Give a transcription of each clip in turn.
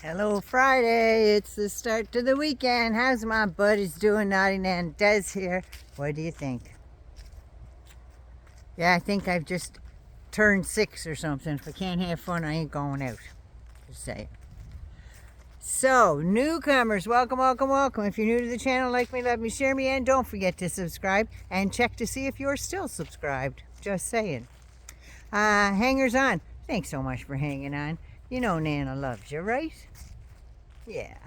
Hello Friday, it's the start to the weekend. How's my buddies doing? Naughty Nan Des here. What do you think? Yeah, I think I've just turned 6 or something. If I can't have fun, I ain't going out. Just saying. So, newcomers, welcome, welcome, welcome. If you're new to the channel, like me, love me, share me, and don't forget to subscribe. And check to see if you're still subscribed. Just saying. Hangers on, thanks so much for hanging on. You know Nana loves you, right? Yeah.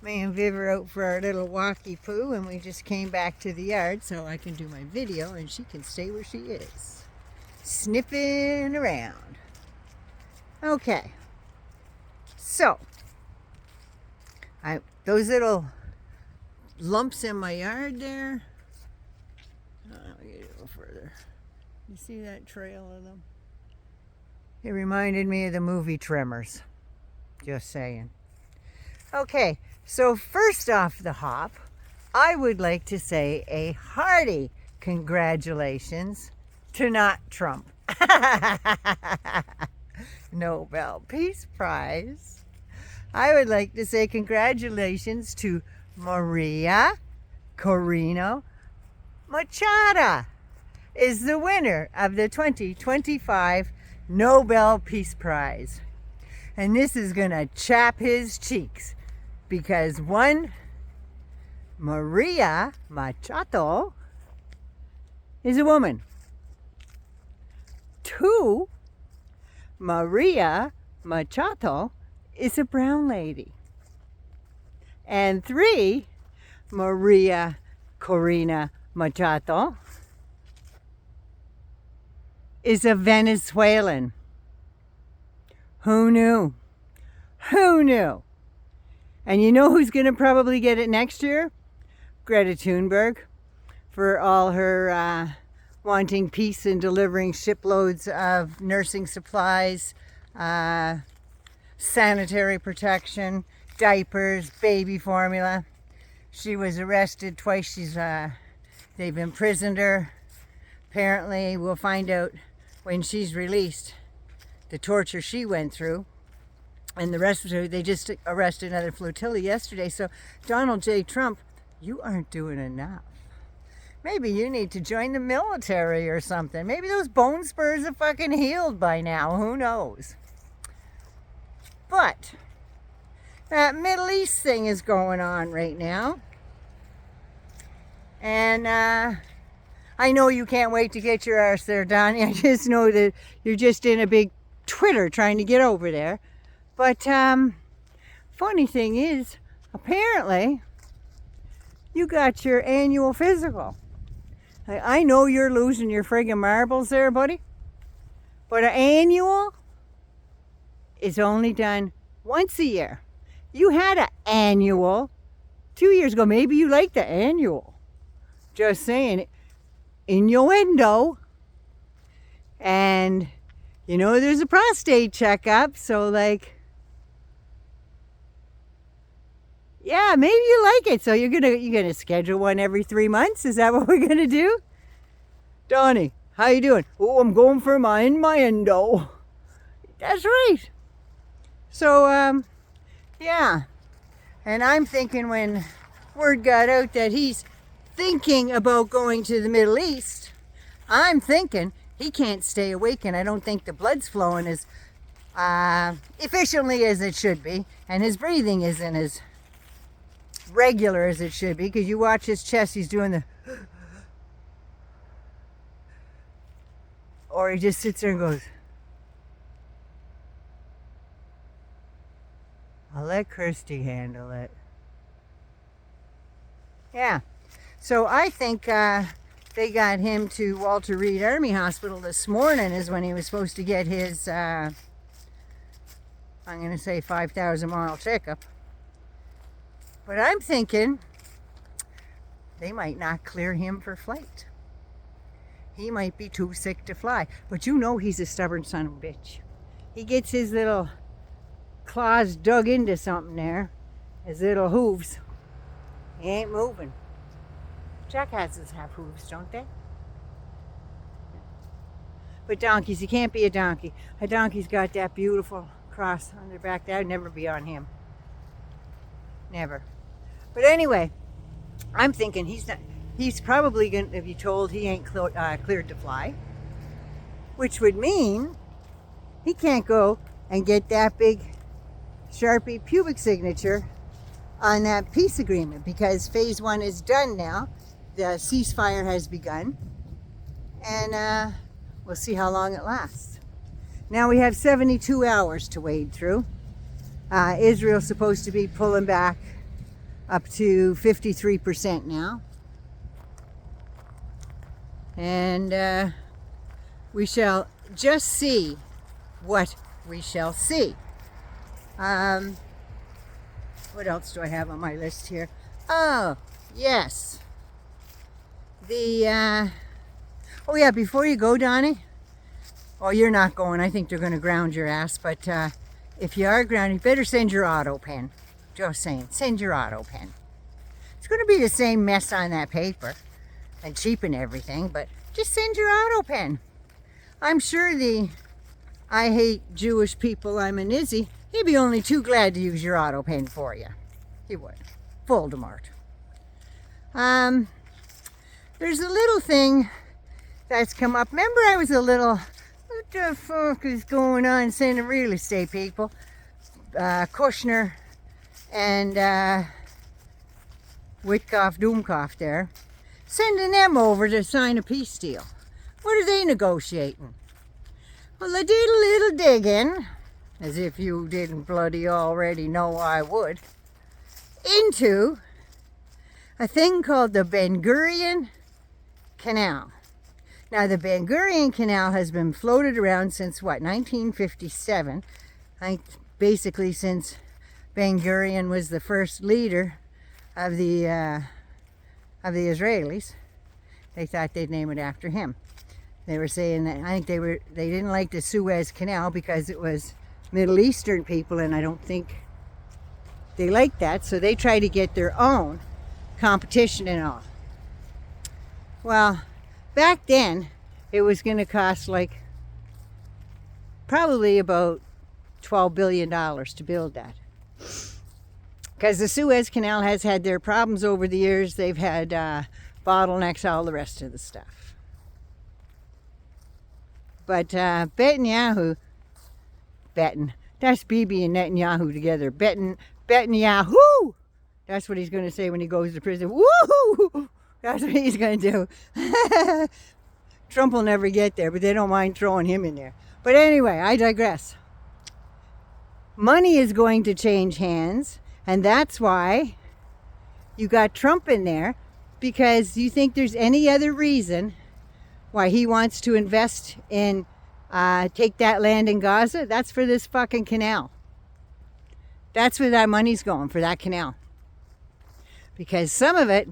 Me and Viv are out for our little walkie poo, and we just came back to the yard so I can do my video and she can stay where she is. Sniffing around. Okay. So, those little lumps in my yard there. Let me get a little further. You see that trail of them? It reminded me of the movie Tremors. Just saying. Okay, so first off the hop, I would like to say a hearty congratulations to not Trump. Nobel Peace Prize. I would like to say congratulations to Maria Corina Machado is the winner of the 2025 Nobel Peace Prize. And this is gonna chap his cheeks because one, Maria Machado is a woman. 2, Maria Machado is a brown lady. And 3, Maria Corina Machado is a Venezuelan. Who knew? Who knew? And you know who's going to probably get it next year? Greta Thunberg, for all her wanting peace and delivering shiploads of nursing supplies, sanitary protection, diapers, baby formula. She was arrested twice. They've imprisoned her. Apparently, we'll find out when she's released the torture she went through. And the rest of her, they just arrested another flotilla yesterday. So, Donald J. Trump, you aren't doing enough. Maybe you need to join the military or something. Maybe those bone spurs are fucking healed by now. Who knows? But that Middle East thing is going on right now. And I know you can't wait to get your arse there, Donny. I just know that you're just in a big Twitter trying to get over there. But funny thing is, apparently, you got your annual physical. I know you're losing your friggin' marbles there, buddy. But an annual is only done once a year. You had an annual 2 years ago. Maybe you like the annual. Just saying. Innuendo. And, you know, there's a prostate checkup. So, like, yeah, maybe you like it. So you're gonna schedule one every 3 months? Is that what we're gonna do? Donny, how you doing? Oh, I'm going for my endo. That's right. So, yeah. And I'm thinking when word got out that he's thinking about going to the Middle East, I'm thinking he can't stay awake, and I don't think the blood's flowing as efficiently as it should be, and his breathing isn't as regular as it should be, because you watch his chest, he's doing the or he just sits there and goes, I'll let Kirsty handle it. Yeah. So I think they got him to Walter Reed Army Hospital this morning is when he was supposed to get his, I'm going to say 5,000 mile checkup. But I'm thinking they might not clear him for flight. He might be too sick to fly. But you know he's a stubborn son of a bitch. He gets his little claws dug into something there. His little hooves. He ain't moving. Jackasses have hooves, don't they? But donkeys, you can't be a donkey. A donkey's got that beautiful cross on their back. That would never be on him. Never. But anyway, I'm thinking he's probably going to be told he ain't cleared to fly, which would mean he can't go and get that big Sharpie pubic signature on that peace agreement, because phase 1 is done now. The ceasefire has begun, and we'll see how long it lasts. Now we have 72 hours to wade through. Israel's supposed to be pulling back up to 53% now. And we shall just see what we shall see. What else do I have on my list here? Oh, yes. Oh yeah, before you go, Donny. Oh, you're not going. I think they're going to ground your ass. But if you are grounded, you better send your auto pen. Just saying, send your auto pen. It's going to be the same mess on that paper and cheapen everything, but just send your auto pen. I'm sure the I hate Jewish people, I'm an Izzy, he'd be only too glad to use your auto pen for you. He would. Voldemort. There's a little thing that's come up. Remember I was a little, what the fuck is going on, saying to real estate people? Kushner and Witkoff Doomkoff there, sending them over to sign a peace deal. What are they negotiating? Well, I did a little digging, as if you didn't bloody already know I would, into a thing called the Ben-Gurion Canal. Now, the Ben-Gurion Canal has been floated around since, what, 1957? I think basically since Ben-Gurion was the first leader of the Israelis. They thought they'd name it after him. They were saying that, I think they didn't like the Suez Canal because it was Middle Eastern people, and I don't think they liked that, so they tried to get their own competition and all. Well, back then, it was going to cost like probably about $12 billion to build that. Because the Suez Canal has had their problems over the years. They've had bottlenecks, all the rest of the stuff. But that's Bibi and Netanyahu together. Netanyahu! That's what he's going to say when he goes to prison. Woo! That's what he's going to do. Trump will never get there, but they don't mind throwing him in there. But anyway, I digress. Money is going to change hands, and that's why you got Trump in there, because you think there's any other reason why he wants to invest in, take that land in Gaza? That's for this fucking canal. That's where that money's going, for that canal. Because some of it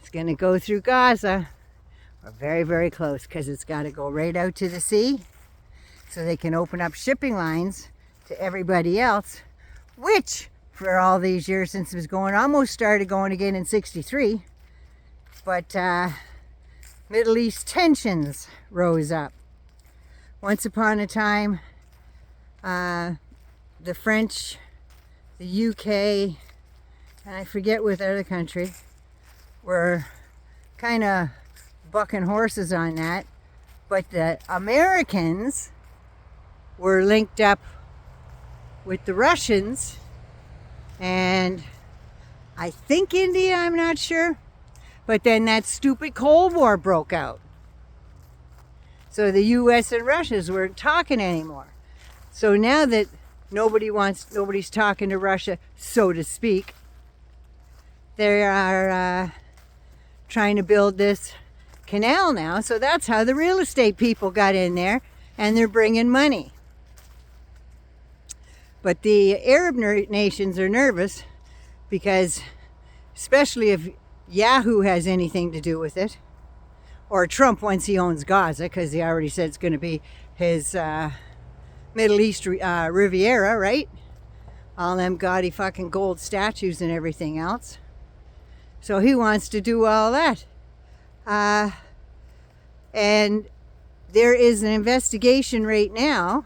is going to go through Gaza. We're very, very close, because it's got to go right out to the sea so they can open up shipping lines to everybody else, which for all these years since it was going, almost started going again in '63, but Middle East tensions rose up. Once upon a time, the French, the UK, and I forget what other country, were kind of bucking horses on that, but the Americans were linked up with the Russians and I think India, I'm not sure. But then that stupid Cold War broke out. So the US and Russians weren't talking anymore. So now that nobody's talking to Russia, so to speak, they are trying to build this canal now. So that's how the real estate people got in there, and they're bringing money. But the Arab nations are nervous because, especially if Yahoo has anything to do with it, or Trump once he owns Gaza, because he already said it's going to be his Middle East Riviera, right? All them gaudy fucking gold statues and everything else. So he wants to do all that. And there is an investigation right now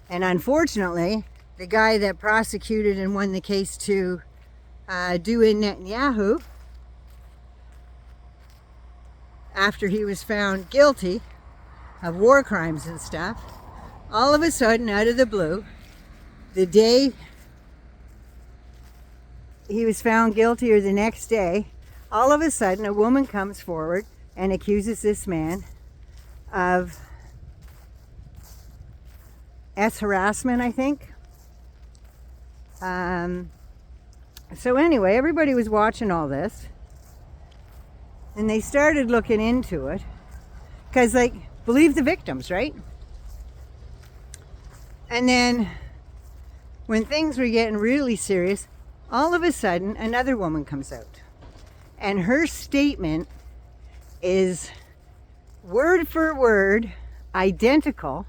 And unfortunately, the guy that prosecuted and won the case to do in Netanyahu, after he was found guilty of war crimes and stuff, all of a sudden, out of the blue, the day he was found guilty or the next day, all of a sudden a woman comes forward and accuses this man of harassment, I think. So anyway, everybody was watching all this, and they started looking into it, because, like, believe the victims, right? And then when things were getting really serious, all of a sudden another woman comes out, and her statement is word for word identical,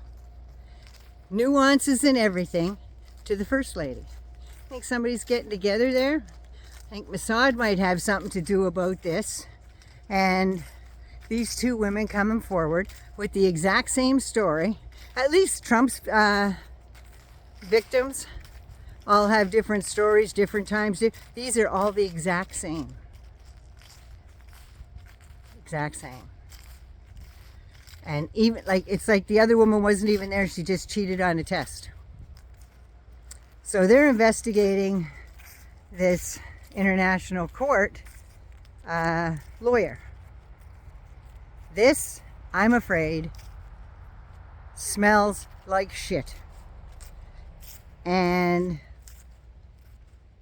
nuances and everything, to the First Lady. I think somebody's getting together there. I think Mossad might have something to do about this. And these two women coming forward with the exact same story. At least Trump's victims all have different stories, different times. These are all the exact same. Exact same. And even, like, it's like the other woman wasn't even there. She just cheated on a test. So they're investigating this international court lawyer. This, I'm afraid, smells like shit. And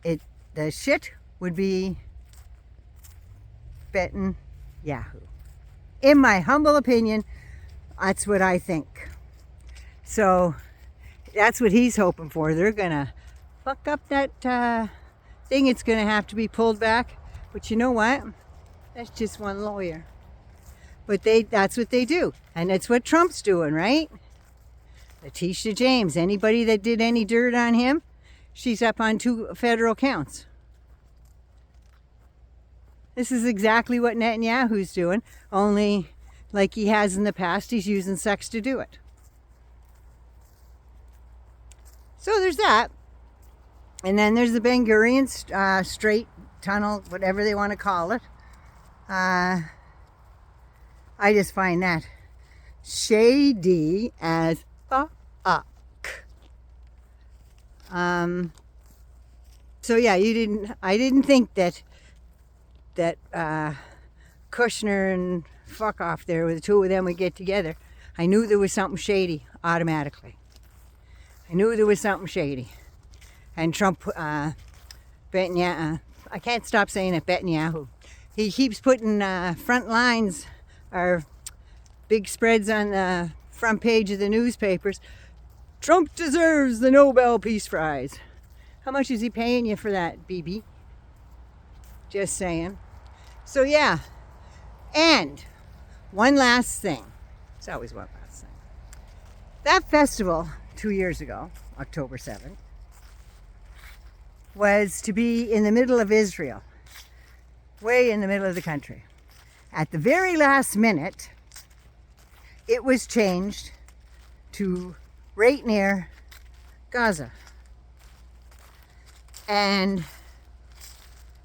the shit would be Netanyahu. In my humble opinion, that's what I think. So that's what he's hoping for. They're gonna fuck up that thing. It's gonna have to be pulled back. But you know what? That's just one lawyer. But that's what they do. And that's what Trump's doing, right? Letitia James, anybody that did any dirt on him, she's up on 2 federal counts. This is exactly what Netanyahu's doing, only like he has in the past, he's using sex to do it. So there's that. And then there's the Ben-Gurion Strait Tunnel, whatever they want to call it. I just find that shady as fuck. So yeah, I didn't think that Kushner and fuck off there, with the two of them would get together. I knew there was something shady automatically. I knew there was something shady. And Trump, Netanyahu, I can't stop saying it, Netanyahu. He keeps putting front lines or big spreads on the front page of the newspapers. Trump deserves the Nobel Peace Prize. How much is he paying you for that, BB? Just saying. So yeah, and one last thing. It's always one last thing. That festival 2 years ago, October 7th, was to be in the middle of Israel, way in the middle of the country. At the very last minute, it was changed to right near Gaza. And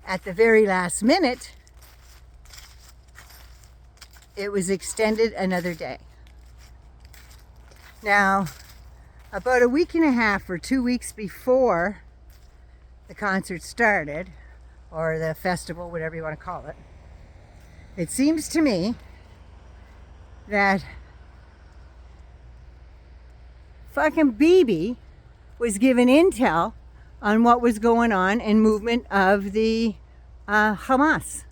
at the very last minute, it was extended another day. Now, about a week and a half or 2 weeks before the concert started, or the festival, whatever you want to call it, it seems to me that fucking Bibi was given intel on what was going on in movement of the Hamas.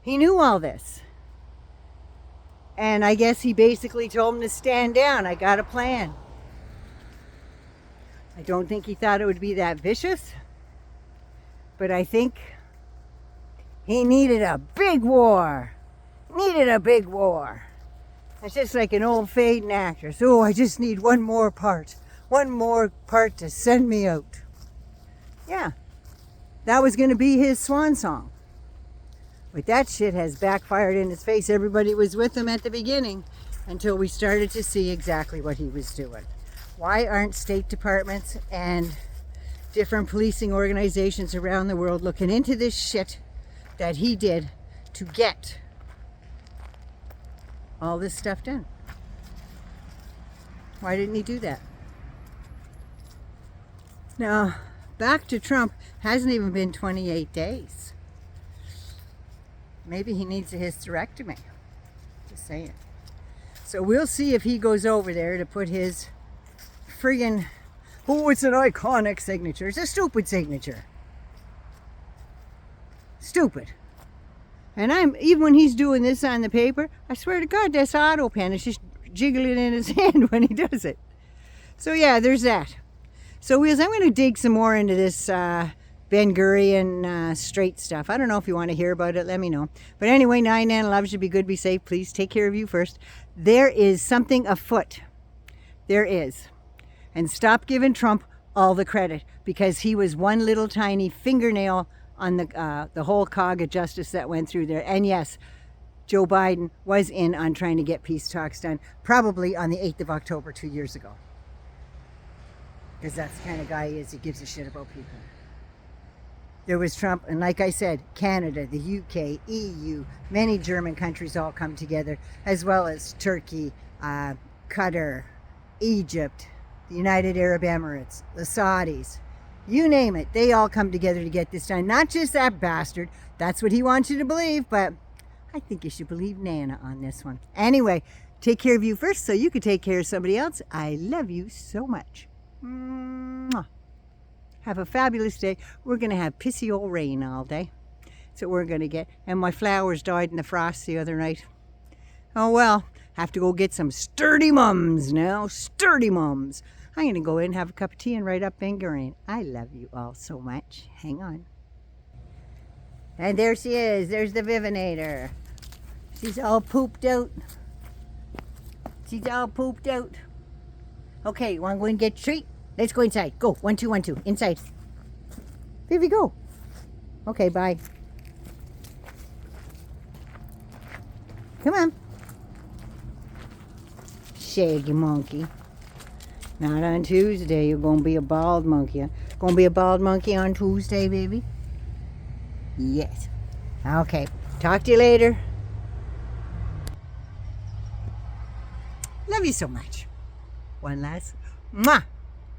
He knew all this. And I guess he basically told him to stand down. I got a plan. I don't think he thought it would be that vicious. But I think he needed a big war. Needed a big war. It's just like an old fading actress. Oh, I just need one more part. One more part to send me out. Yeah. That was going to be his swan song. But that shit has backfired in his face. Everybody was with him at the beginning until we started to see exactly what he was doing. Why aren't state departments and different policing organizations around the world looking into this shit that he did to get all this stuff done? Why didn't he do that? Now, back to Trump, hasn't even been 28 days. Maybe he needs a hysterectomy. Just saying. So we'll see if he goes over there to put his friggin', oh, it's an iconic signature. It's a stupid signature. Stupid. And even when he's doing this on the paper, I swear to God, that's auto pen. It's just jiggling in his hand when he does it. So yeah, there's that. So I'm going to dig some more into this Ben-Gurion straight stuff. I don't know if you want to hear about it. Let me know. But anyway, 9 loves you. Be good, be safe. Please take care of you first. There is something afoot. There is. And stop giving Trump all the credit, because he was one little tiny fingernail on the whole cog of justice that went through there. And yes, Joe Biden was in on trying to get peace talks done, probably on the 8th of October 2 years ago. Because that's the kind of guy he is. He gives a shit about people. There was Trump, and like I said, Canada, the UK, EU, many German countries all come together, as well as Turkey, Qatar, Egypt, the United Arab Emirates, the Saudis, you name it. They all come together to get this done. Not just that bastard. That's what he wants you to believe, but I think you should believe Nana on this one. Anyway, take care of you first so you can take care of somebody else. I love you so much. Mwah. Have a fabulous day. We're going to have pissy old rain all day. That's what we're going to get. And my flowers died in the frost the other night. Oh well, have to go get some sturdy mums now. Sturdy mums. I'm going to go in and have a cup of tea and write up Ben-Gurion. I love you all so much. Hang on. And there she is. There's the Vivinator. She's all pooped out. She's all pooped out. Okay, you want to go and get a treat? Let's go inside. Go. 1, 2, 1, 2. Inside. Vivi, go. Okay, bye. Come on. Shaggy monkey. Not on Tuesday. You're going to be a bald monkey. Going to be a bald monkey on Tuesday, baby? Yes. Okay. Talk to you later. Love you so much. One last. Mwah.